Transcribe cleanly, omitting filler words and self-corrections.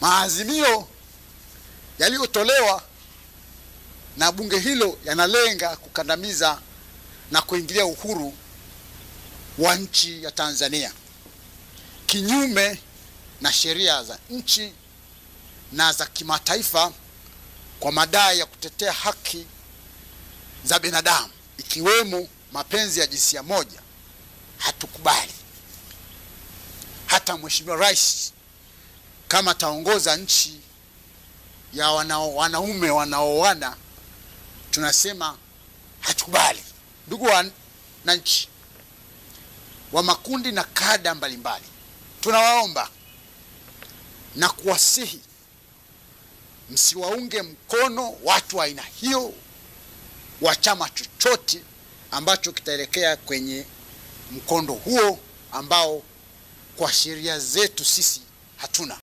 Maazimio yaliyotolewa na bunge hilo yanalenga kukandamiza na kuingilia uhuru wa nchi ya Tanzania kinyume na sheria za nchi na za kimataifa kwa madai ya kutetea haki za binadamu ikiwemo mapenzi ya jinsia moja. Hatukubali. Hata Mheshimiwa Rais kama taongoza nchi ya wanaume wanaoana, tunasema hatukubali. Ndugu wananchi wa makundi na kada mbalimbali, tunawaomba na kuwasihi msiwaunge mkono watu wa aina hiyo wa chama chochote ambacho kitaelekea kwenye mkondo huo ambao kwa sheria zetu sisi hatuna.